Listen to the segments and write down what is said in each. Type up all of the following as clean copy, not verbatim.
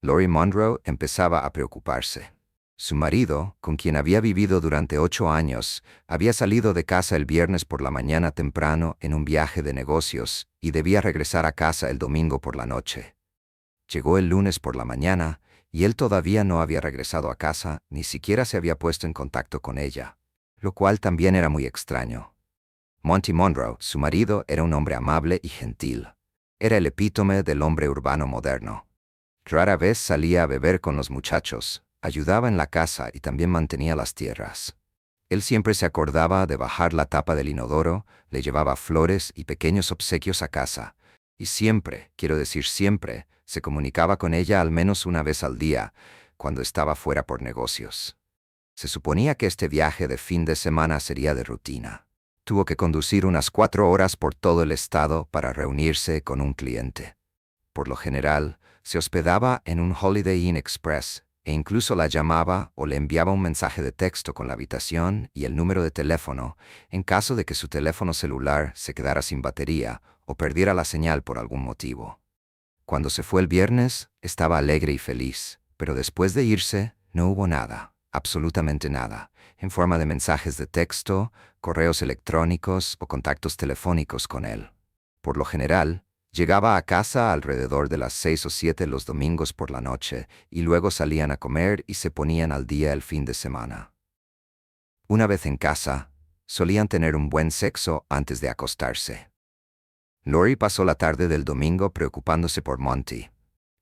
Lori Monroe empezaba a preocuparse. Su marido, con quien había vivido durante 8 años, había salido de casa el viernes por la mañana temprano en un viaje de negocios y debía regresar a casa el domingo por la noche. Llegó el lunes por la mañana y él todavía no había regresado a casa, ni siquiera se había puesto en contacto con ella, lo cual también era muy extraño. Monty Monroe, su marido, era un hombre amable y gentil. Era el epítome del hombre urbano moderno. Rara vez salía a beber con los muchachos, ayudaba en la casa y también mantenía las tierras. Él siempre se acordaba de bajar la tapa del inodoro, le llevaba flores y pequeños obsequios a casa, y siempre, quiero decir siempre, se comunicaba con ella al menos una vez al día, cuando estaba fuera por negocios. Se suponía que este viaje de fin de semana sería de rutina. Tuvo que conducir unas 4 horas por todo el estado para reunirse con un cliente. Por lo general, se hospedaba en un Holiday Inn Express e incluso la llamaba o le enviaba un mensaje de texto con la habitación y el número de teléfono en caso de que su teléfono celular se quedara sin batería o perdiera la señal por algún motivo. Cuando se fue el viernes, estaba alegre y feliz, pero después de irse, no hubo nada, absolutamente nada, en forma de mensajes de texto, correos electrónicos o contactos telefónicos con él. Por lo general, llegaba a casa alrededor de las 6 o 7 los domingos por la noche y luego salían a comer y se ponían al día el fin de semana. Una vez en casa, solían tener un buen sexo antes de acostarse. Lori pasó la tarde del domingo preocupándose por Monty.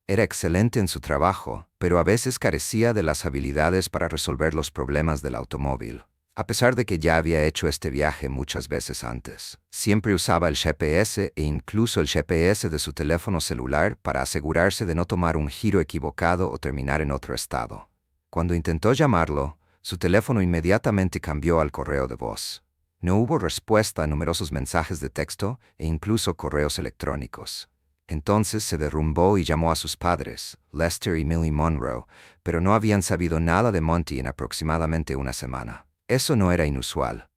Era excelente en su trabajo, pero a veces carecía de las habilidades para resolver los problemas del automóvil. A pesar de que ya había hecho este viaje muchas veces antes, siempre usaba el GPS e incluso el GPS de su teléfono celular para asegurarse de no tomar un giro equivocado o terminar en otro estado. Cuando intentó llamarlo, su teléfono inmediatamente cambió al correo de voz. No hubo respuesta a numerosos mensajes de texto e incluso correos electrónicos. Entonces se derrumbó y llamó a sus padres, Lester y Millie Monroe, pero no habían sabido nada de Monty en aproximadamente una semana. Eso no era inusual.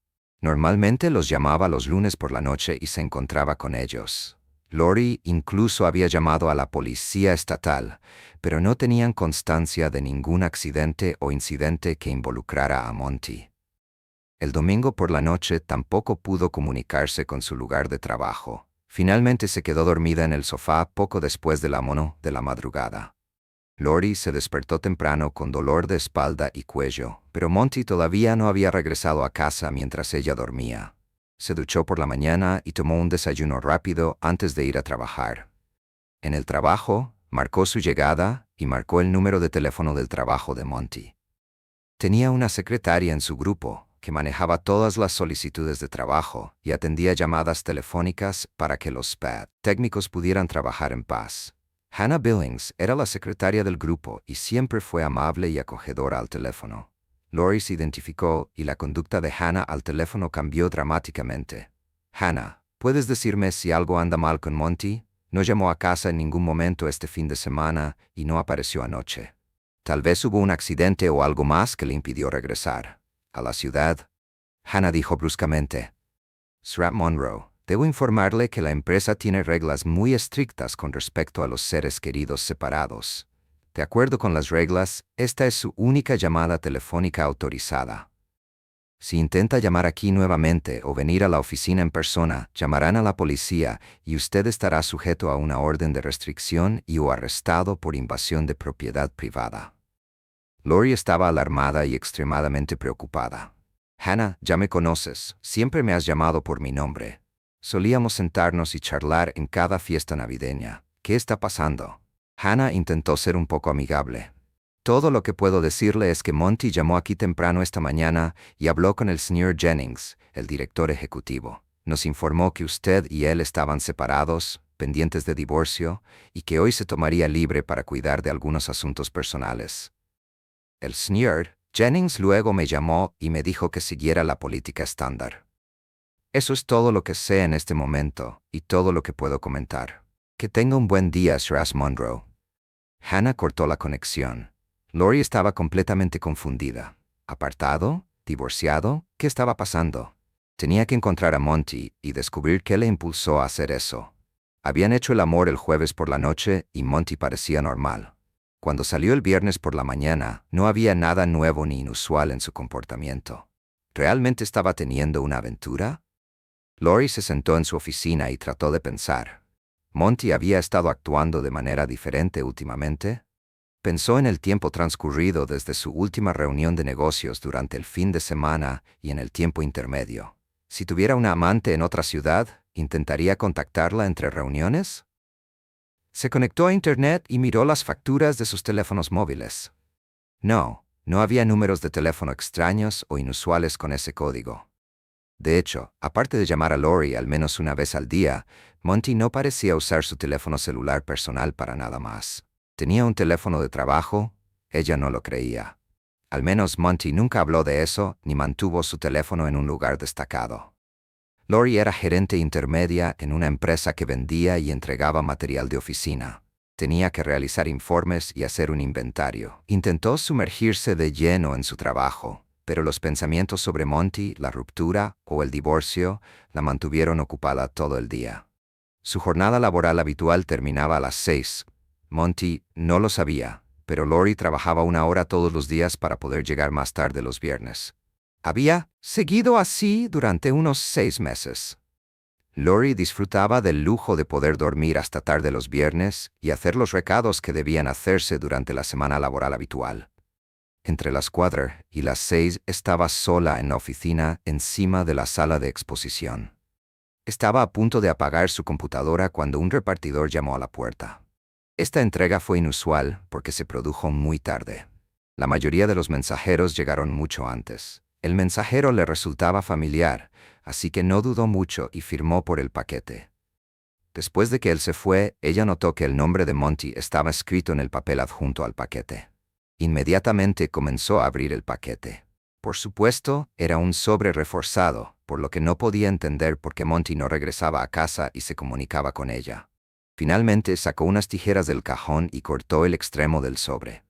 Normalmente los llamaba los lunes por la noche y se encontraba con ellos. Lori incluso había llamado a la policía estatal, pero no tenían constancia de ningún accidente o incidente que involucrara a Monty. El domingo por la noche tampoco pudo comunicarse con su lugar de trabajo. Finalmente se quedó dormida en el sofá poco después de la madrugada. Lori se despertó temprano con dolor de espalda y cuello, pero Monty todavía no había regresado a casa mientras ella dormía. Se duchó por la mañana y tomó un desayuno rápido antes de ir a trabajar. En el trabajo, marcó su llegada y marcó el número de teléfono del trabajo de Monty. Tenía una secretaria en su grupo que manejaba todas las solicitudes de trabajo y atendía llamadas telefónicas para que los técnicos pudieran trabajar en paz. Hannah Billings era la secretaria del grupo y siempre fue amable y acogedora al teléfono. Lori se identificó y la conducta de Hannah al teléfono cambió dramáticamente. Hannah, ¿puedes decirme si algo anda mal con Monty? No llamó a casa en ningún momento este fin de semana y no apareció anoche. Tal vez hubo un accidente o algo más que le impidió regresar a la ciudad. Hannah dijo bruscamente. Sra. Monroe, debo informarle que la empresa tiene reglas muy estrictas con respecto a los seres queridos separados. De acuerdo con las reglas, esta es su única llamada telefónica autorizada. Si intenta llamar aquí nuevamente o venir a la oficina en persona, llamarán a la policía y usted estará sujeto a una orden de restricción o arrestado por invasión de propiedad privada. Lori estaba alarmada y extremadamente preocupada. Hannah, ya me conoces, siempre me has llamado por mi nombre. Solíamos sentarnos y charlar en cada fiesta navideña. ¿Qué está pasando? Hannah intentó ser un poco amigable. Todo lo que puedo decirle es que Monty llamó aquí temprano esta mañana y habló con el Sr. Jennings, el director ejecutivo. Nos informó que usted y él estaban separados, pendientes de divorcio, y que hoy se tomaría libre para cuidar de algunos asuntos personales. El Sr. Jennings luego me llamó y me dijo que siguiera la política estándar. Eso es todo lo que sé en este momento y todo lo que puedo comentar. Que tenga un buen día, Sra. Monroe. Hannah cortó la conexión. Lori estaba completamente confundida. ¿Apartado? ¿Divorciado? ¿Qué estaba pasando? Tenía que encontrar a Monty y descubrir qué le impulsó a hacer eso. Habían hecho el amor el jueves por la noche y Monty parecía normal. Cuando salió el viernes por la mañana, no había nada nuevo ni inusual en su comportamiento. ¿Realmente estaba teniendo una aventura? Lori se sentó en su oficina y trató de pensar. ¿Monty había estado actuando de manera diferente últimamente? Pensó en el tiempo transcurrido desde su última reunión de negocios durante el fin de semana y en el tiempo intermedio. Si tuviera una amante en otra ciudad, ¿intentaría contactarla entre reuniones? Se conectó a Internet y miró las facturas de sus teléfonos móviles. No había números de teléfono extraños o inusuales con ese código. De hecho, aparte de llamar a Lori al menos una vez al día, Monty no parecía usar su teléfono celular personal para nada más. ¿Tenía un teléfono de trabajo? Ella no lo creía. Al menos Monty nunca habló de eso ni mantuvo su teléfono en un lugar destacado. Lori era gerente intermedia en una empresa que vendía y entregaba material de oficina. Tenía que realizar informes y hacer un inventario. Intentó sumergirse de lleno en su trabajo, pero los pensamientos sobre Monty, la ruptura o el divorcio la mantuvieron ocupada todo el día. Su jornada laboral habitual terminaba a las 6. Monty no lo sabía, pero Lori trabajaba 1 hora todos los días para poder llegar más tarde los viernes. Había seguido así durante unos 6 meses. Lori disfrutaba del lujo de poder dormir hasta tarde los viernes y hacer los recados que debían hacerse durante la semana laboral habitual. Entre las 4 y las 6 estaba sola en la oficina encima de la sala de exposición. Estaba a punto de apagar su computadora cuando un repartidor llamó a la puerta. Esta entrega fue inusual porque se produjo muy tarde. La mayoría de los mensajeros llegaron mucho antes. El mensajero le resultaba familiar, así que no dudó mucho y firmó por el paquete. Después de que él se fue, ella notó que el nombre de Monty estaba escrito en el papel adjunto al paquete. Inmediatamente comenzó a abrir el paquete. Por supuesto, era un sobre reforzado, por lo que no podía entender por qué Monty no regresaba a casa y se comunicaba con ella. Finalmente sacó unas tijeras del cajón y cortó el extremo del sobre.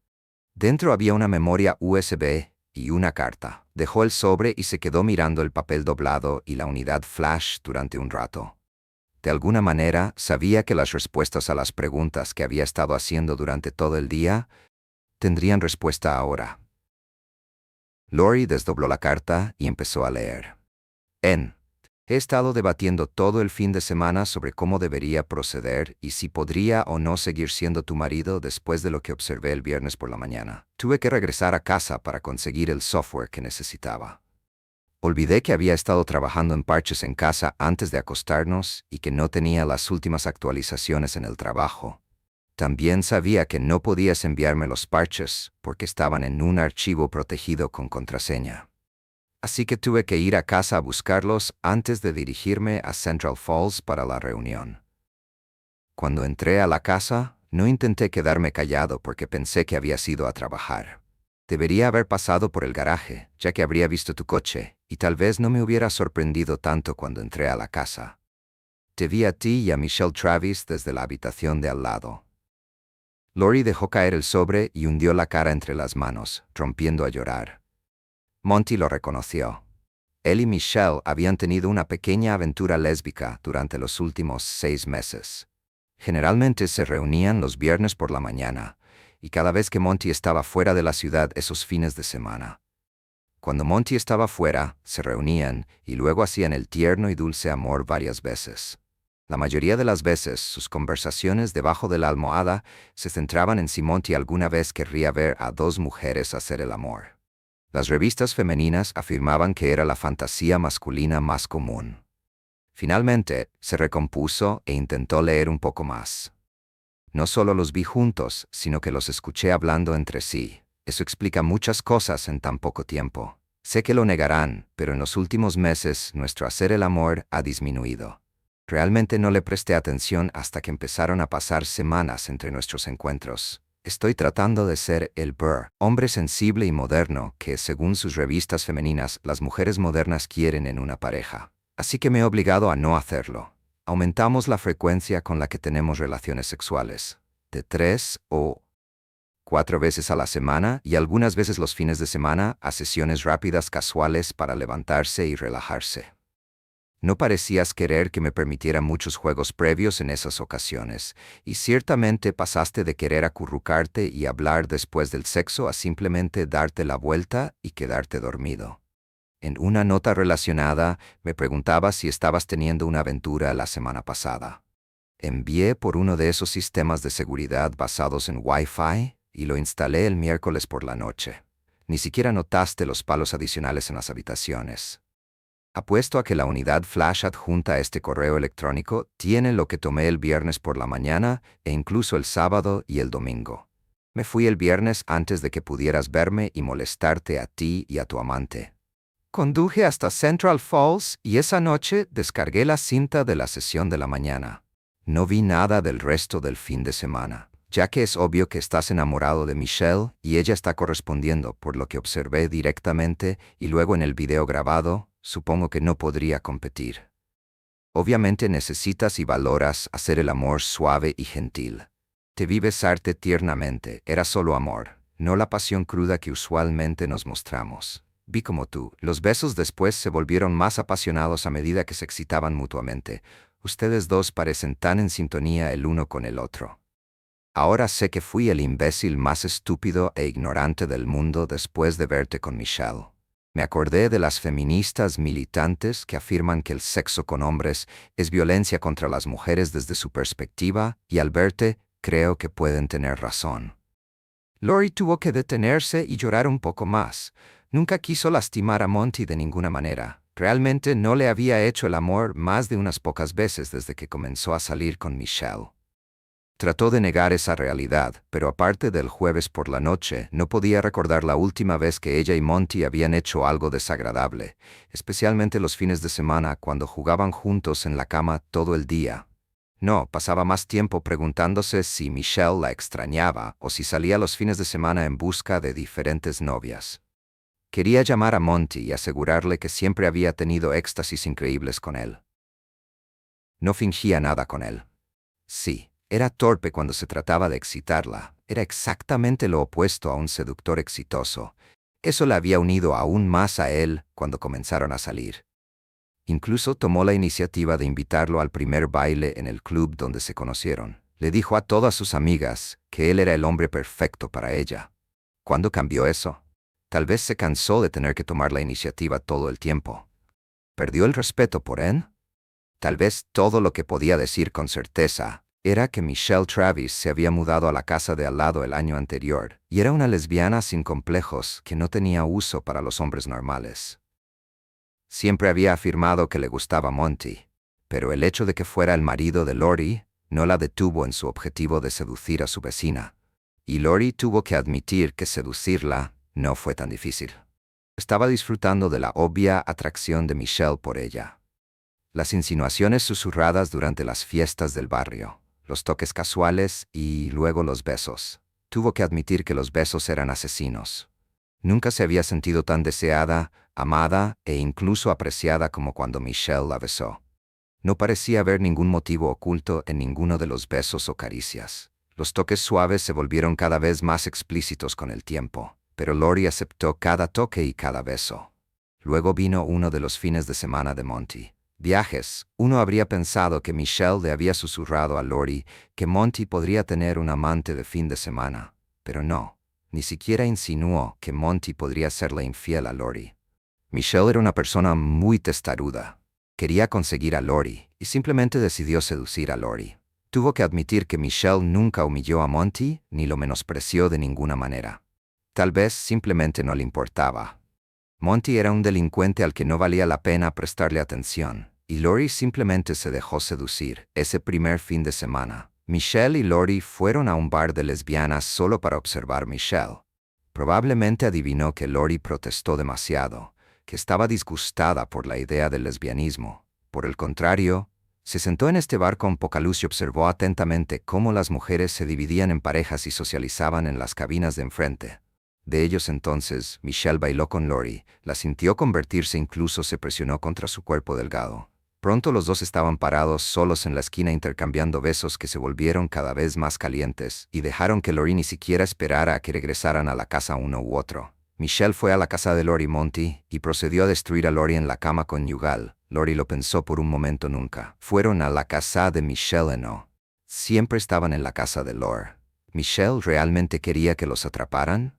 Dentro había una memoria USB y una carta. Dejó el sobre y se quedó mirando el papel doblado y la unidad flash durante un rato. De alguna manera, sabía que las respuestas a las preguntas que había estado haciendo durante todo el día tendrían respuesta ahora. Lori desdobló la carta y empezó a leer. He estado debatiendo todo el fin de semana sobre cómo debería proceder y si podría o no seguir siendo tu marido después de lo que observé el viernes por la mañana. Tuve que regresar a casa para conseguir el software que necesitaba. Olvidé que había estado trabajando en parches en casa antes de acostarnos y que no tenía las últimas actualizaciones en el trabajo. También sabía que no podías enviarme los parches porque estaban en un archivo protegido con contraseña. Así que tuve que ir a casa a buscarlos antes de dirigirme a Central Falls para la reunión. Cuando entré a la casa, no intenté quedarme callado porque pensé que habías ido a trabajar. Debería haber pasado por el garaje, ya que habría visto tu coche, y tal vez no me hubiera sorprendido tanto cuando entré a la casa. Te vi a ti y a Michelle Travis desde la habitación de al lado. Lori dejó caer el sobre y hundió la cara entre las manos, rompiendo a llorar. Monty lo reconoció. Él y Michelle habían tenido una pequeña aventura lésbica durante los últimos 6 meses. Generalmente se reunían los viernes por la mañana, y cada vez que Monty estaba fuera de la ciudad esos fines de semana. Cuando Monty estaba fuera, se reunían y luego hacían el tierno y dulce amor varias veces. La mayoría de las veces, sus conversaciones debajo de la almohada se centraban en si Monty alguna vez querría ver a 2 mujeres hacer el amor. Las revistas femeninas afirmaban que era la fantasía masculina más común. Finalmente, se recompuso e intentó leer un poco más. No solo los vi juntos, sino que los escuché hablando entre sí. Eso explica muchas cosas en tan poco tiempo. Sé que lo negarán, pero en los últimos meses nuestro hacer el amor ha disminuido. Realmente no le presté atención hasta que empezaron a pasar semanas entre nuestros encuentros. Estoy tratando de ser el hombre sensible y moderno que, según sus revistas femeninas, las mujeres modernas quieren en una pareja. Así que me he obligado a no hacerlo. Aumentamos la frecuencia con la que tenemos relaciones sexuales, de 3 o 4 veces a la semana y algunas veces los fines de semana a sesiones rápidas casuales para levantarse y relajarse. No parecías querer que me permitiera muchos juegos previos en esas ocasiones, y ciertamente pasaste de querer acurrucarte y hablar después del sexo a simplemente darte la vuelta y quedarte dormido. En una nota relacionada, me preguntaba si estabas teniendo una aventura la semana pasada. Envié por uno de esos sistemas de seguridad basados en Wi-Fi y lo instalé el miércoles por la noche. Ni siquiera notaste los palos adicionales en las habitaciones. Apuesto a que la unidad flash adjunta a este correo electrónico tiene lo que tomé el viernes por la mañana e incluso el sábado y el domingo. Me fui el viernes antes de que pudieras verme y molestarte a ti y a tu amante. Conduje hasta Central Falls y esa noche descargué la cinta de la sesión de la mañana. No vi nada del resto del fin de semana, ya que es obvio que estás enamorado de Michelle y ella está correspondiendo por lo que observé directamente y luego en el video grabado. Supongo que no podría competir. Obviamente necesitas y valoras hacer el amor suave y gentil. Te vi besarte tiernamente, era solo amor, no la pasión cruda que usualmente nos mostramos. Vi como tú, los besos después se volvieron más apasionados a medida que se excitaban mutuamente. Ustedes dos parecen tan en sintonía el uno con el otro. Ahora sé que fui el imbécil más estúpido e ignorante del mundo después de verte con Michelle. Me acordé de las feministas militantes que afirman que el sexo con hombres es violencia contra las mujeres desde su perspectiva, y al verte, creo que pueden tener razón. Lori tuvo que detenerse y llorar un poco más. Nunca quiso lastimar a Monty de ninguna manera. Realmente no le había hecho el amor más de unas pocas veces desde que comenzó a salir con Michelle. Trató de negar esa realidad, pero aparte del jueves por la noche, no podía recordar la última vez que ella y Monty habían hecho algo desagradable, especialmente los fines de semana cuando jugaban juntos en la cama todo el día. No, pasaba más tiempo preguntándose si Michelle la extrañaba o si salía los fines de semana en busca de diferentes novias. Quería llamar a Monty y asegurarle que siempre había tenido éxtasis increíbles con él. No fingía nada con él. Sí. Era torpe cuando se trataba de excitarla. Era exactamente lo opuesto a un seductor exitoso. Eso la había unido aún más a él cuando comenzaron a salir. Incluso tomó la iniciativa de invitarlo al primer baile en el club donde se conocieron. Le dijo a todas sus amigas que él era el hombre perfecto para ella. ¿Cuándo cambió eso? Tal vez se cansó de tener que tomar la iniciativa todo el tiempo. ¿Perdió el respeto por él? Tal vez todo lo que podía decir con certeza era que Michelle Travis se había mudado a la casa de al lado el año anterior, y era una lesbiana sin complejos que no tenía uso para los hombres normales. Siempre había afirmado que le gustaba Monty, pero el hecho de que fuera el marido de Lori no la detuvo en su objetivo de seducir a su vecina, y Lori tuvo que admitir que seducirla no fue tan difícil. Estaba disfrutando de la obvia atracción de Michelle por ella. Las insinuaciones susurradas durante las fiestas del barrio, los toques casuales y luego los besos. Tuvo que admitir que los besos eran asesinos. Nunca se había sentido tan deseada, amada e incluso apreciada como cuando Michelle la besó. No parecía haber ningún motivo oculto en ninguno de los besos o caricias. Los toques suaves se volvieron cada vez más explícitos con el tiempo, pero Lori aceptó cada toque y cada beso. Luego vino uno de los fines de semana de Monty. Viajes. Uno habría pensado que Michelle le había susurrado a Lori que Monty podría tener un amante de fin de semana, pero no, ni siquiera insinuó que Monty podría serle infiel a Lori. Michelle era una persona muy testaruda. Quería conseguir a Lori y simplemente decidió seducir a Lori. Tuvo que admitir que Michelle nunca humilló a Monty ni lo menospreció de ninguna manera. Tal vez simplemente no le importaba. Monty era un delincuente al que no valía la pena prestarle atención, y Lori simplemente se dejó seducir. Ese primer fin de semana, Michelle y Lori fueron a un bar de lesbianas solo para observar a Michelle. Probablemente adivinó que Lori protestó demasiado, que estaba disgustada por la idea del lesbianismo. Por el contrario, se sentó en este bar con poca luz y observó atentamente cómo las mujeres se dividían en parejas y socializaban en las cabinas de enfrente. De ellos entonces, Michelle bailó con Lori, la sintió convertirse, incluso se presionó contra su cuerpo delgado. Pronto los dos estaban parados solos en la esquina intercambiando besos que se volvieron cada vez más calientes y dejaron que Lori ni siquiera esperara a que regresaran a la casa uno u otro. Michelle fue a la casa de Lori Monty y procedió a destruir a Lori en la cama conyugal. Lori lo pensó por un momento nunca. Fueron a la casa de Michelle no. Siempre estaban en la casa de Lori. ¿Michelle realmente quería que los atraparan?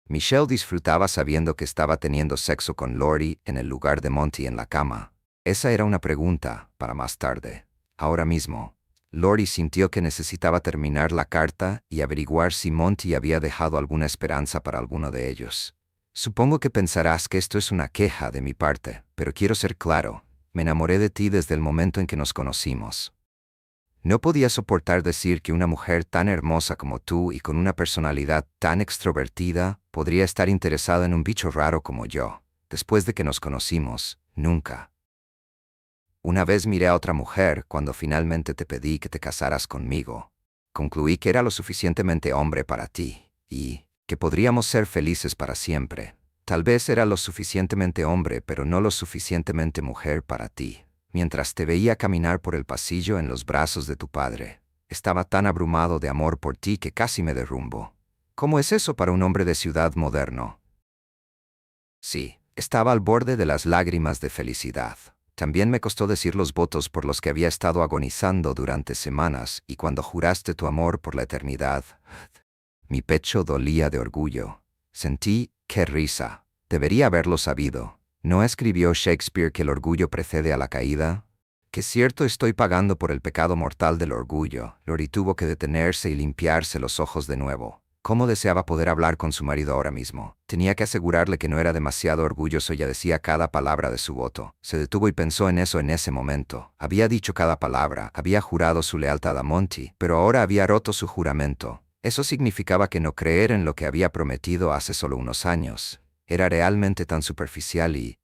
Michelle disfrutaba sabiendo que estaba teniendo sexo con Lori en el lugar de Monty en la cama. Esa era una pregunta para más tarde. Ahora mismo, Lori sintió que necesitaba terminar la carta y averiguar si Monty había dejado alguna esperanza para alguno de ellos. Supongo que pensarás que esto es una queja de mi parte, pero quiero ser claro. Me enamoré de ti desde el momento en que nos conocimos. No podía soportar decir que una mujer tan hermosa como tú y con una personalidad tan extrovertida podría estar interesada en un bicho raro como yo. Después de que nos conocimos, nunca. Una vez miré a otra mujer cuando finalmente te pedí que te casaras conmigo. Concluí que era lo suficientemente hombre para ti, y que podríamos ser felices para siempre. Tal vez era lo suficientemente hombre, pero no lo suficientemente mujer para ti. Mientras te veía caminar por el pasillo en los brazos de tu padre, estaba tan abrumado de amor por ti que casi me derrumbo. ¿Cómo es eso para un hombre de ciudad moderno? Sí, estaba al borde de las lágrimas de felicidad. También me costó decir los votos por los que había estado agonizando durante semanas, y cuando juraste tu amor por la eternidad, mi pecho dolía de orgullo. Sentí, qué risa. Debería haberlo sabido. ¿No escribió Shakespeare que el orgullo precede a la caída? Que cierto estoy pagando por el pecado mortal del orgullo. Lori tuvo que detenerse y limpiarse los ojos de nuevo. ¿Cómo deseaba poder hablar con su marido ahora mismo? Tenía que asegurarle que no era demasiado orgulloso. Ella decía cada palabra de su voto. Se detuvo y pensó en eso en ese momento. Había dicho cada palabra, había jurado su lealtad a Monty, pero ahora había roto su juramento. Eso significaba que no creer en lo que había prometido hace solo unos años era realmente tan superficial y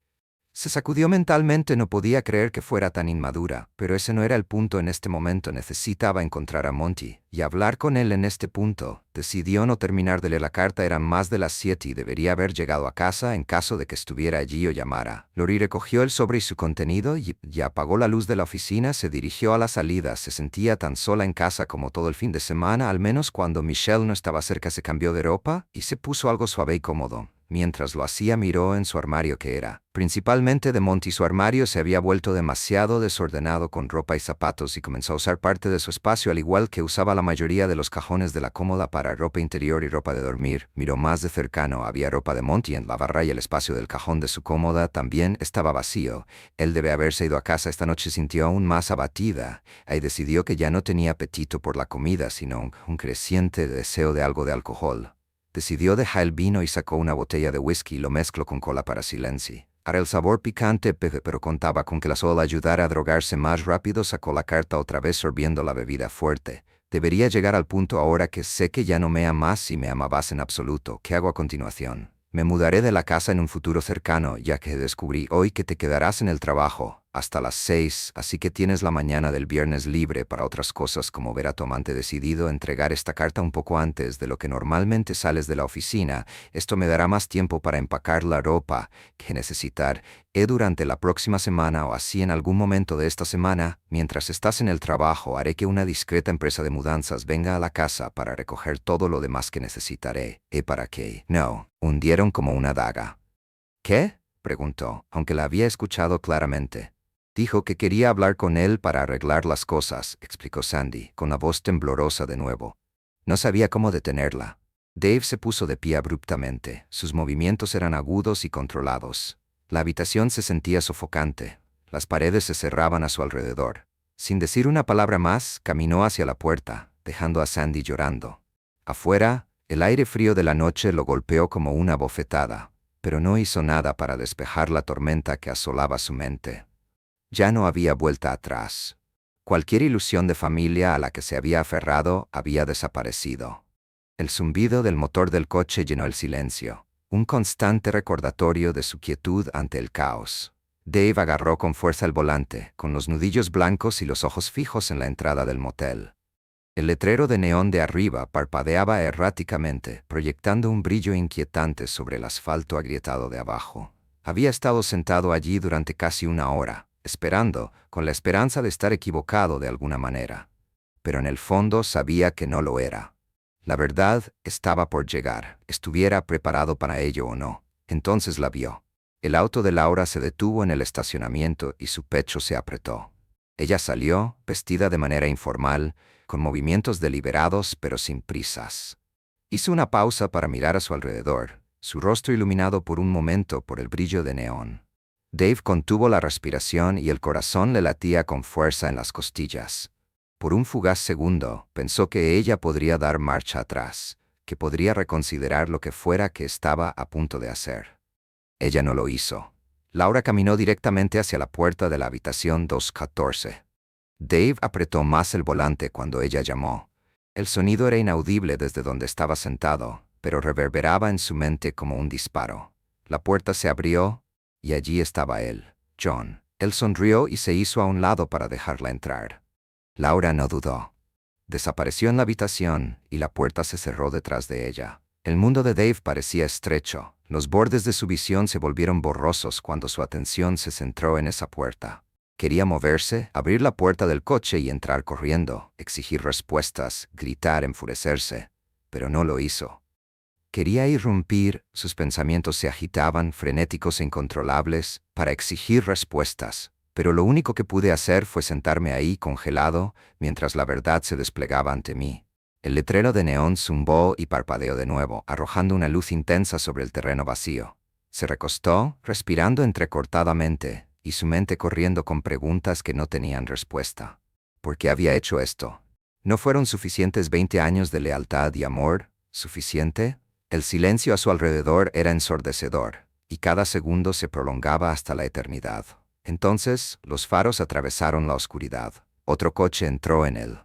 se sacudió mentalmente. No podía creer que fuera tan inmadura, pero ese no era el punto en este momento. Necesitaba encontrar a Monty y hablar con él en este punto. Decidió no terminar de leer la carta. Eran más de las 7 y debería haber llegado a casa en caso de que estuviera allí o llamara. Lori recogió el sobre y su contenido y apagó la luz de la oficina. Se dirigió a la salida. Se sentía tan sola en casa como todo el fin de semana, al menos cuando Michelle no estaba cerca. Se cambió de ropa y se puso algo suave y cómodo. Mientras lo hacía, miró en su armario que era principalmente de Monty. Su armario se había vuelto demasiado desordenado con ropa y zapatos y comenzó a usar parte de su espacio al igual que usaba la mayoría de los cajones de la cómoda para ropa interior y ropa de dormir. Miró más de cercano. Había ropa de Monty en la barra y el espacio del cajón de su cómoda también estaba vacío. Él debe haberse ido a casa esta noche. Sintió aún más abatida y decidió que ya no tenía apetito por la comida, sino un creciente deseo de algo de alcohol. Decidió dejar el vino y sacó una botella de whisky y lo mezcló con cola para silencio. Hará el sabor picante, pero contaba con que la soda ayudara a drogarse más rápido. Sacó la carta otra vez sorbiendo la bebida fuerte. Debería llegar al punto ahora que sé que ya no me amas y me amabas en absoluto. ¿Qué hago a continuación? Me mudaré de la casa en un futuro cercano, ya que descubrí hoy que te quedarás en el trabajo hasta las 6, así que tienes la mañana del viernes libre para otras cosas como ver a tu amante. Decidido entregar esta carta un poco antes de lo que normalmente sales de la oficina. Esto me dará más tiempo para empacar la ropa que necesitaré durante la próxima semana o así en algún momento de esta semana. Mientras estás en el trabajo, haré que una discreta empresa de mudanzas venga a la casa para recoger todo lo demás que necesitaré. ¿Para qué? No, hundieron como una daga. ¿Qué? Preguntó, aunque la había escuchado claramente. Dijo que quería hablar con él para arreglar las cosas, explicó Sandy, con la voz temblorosa de nuevo. No sabía cómo detenerla. Dave se puso de pie abruptamente. Sus movimientos eran agudos y controlados. La habitación se sentía sofocante. Las paredes se cerraban a su alrededor. Sin decir una palabra más, caminó hacia la puerta, dejando a Sandy llorando. Afuera, el aire frío de la noche lo golpeó como una bofetada, pero no hizo nada para despejar la tormenta que asolaba su mente. Ya no había vuelta atrás. Cualquier ilusión de familia a la que se había aferrado había desaparecido. El zumbido del motor del coche llenó el silencio, un constante recordatorio de su quietud ante el caos. Dave agarró con fuerza el volante, con los nudillos blancos y los ojos fijos en la entrada del motel. El letrero de neón de arriba parpadeaba erráticamente, proyectando un brillo inquietante sobre el asfalto agrietado de abajo. Había estado sentado allí durante casi una hora, esperando, con la esperanza de estar equivocado de alguna manera. Pero en el fondo sabía que no lo era. La verdad estaba por llegar, estuviera preparado para ello o no. Entonces la vio. El auto de Laura se detuvo en el estacionamiento y su pecho se apretó. Ella salió, vestida de manera informal, con movimientos deliberados pero sin prisas. Hizo una pausa para mirar a su alrededor, su rostro iluminado por un momento por el brillo de neón. Dave contuvo la respiración y el corazón le latía con fuerza en las costillas. Por un fugaz segundo, pensó que ella podría dar marcha atrás, que podría reconsiderar lo que fuera que estaba a punto de hacer. Ella no lo hizo. Laura caminó directamente hacia la puerta de la habitación 214. Dave apretó más el volante cuando ella llamó. El sonido era inaudible desde donde estaba sentado, pero reverberaba en su mente como un disparo. La puerta se abrió, y allí estaba él, John. Él sonrió y se hizo a un lado para dejarla entrar. Laura no dudó. Desapareció en la habitación y la puerta se cerró detrás de ella. El mundo de Dave parecía estrecho. Los bordes de su visión se volvieron borrosos cuando su atención se centró en esa puerta. Quería moverse, abrir la puerta del coche y entrar corriendo, exigir respuestas, gritar, enfurecerse, pero no lo hizo. Quería irrumpir, sus pensamientos se agitaban, frenéticos e incontrolables, para exigir respuestas, pero lo único que pude hacer fue sentarme ahí congelado mientras la verdad se desplegaba ante mí. El letrero de neón zumbó y parpadeó de nuevo, arrojando una luz intensa sobre el terreno vacío. Se recostó, respirando entrecortadamente, y su mente corriendo con preguntas que no tenían respuesta. ¿Por qué había hecho esto? ¿No fueron suficientes 20 años de lealtad y amor? ¿Suficiente? El silencio a su alrededor era ensordecedor, y cada segundo se prolongaba hasta la eternidad. Entonces, los faros atravesaron la oscuridad. Otro coche entró en él.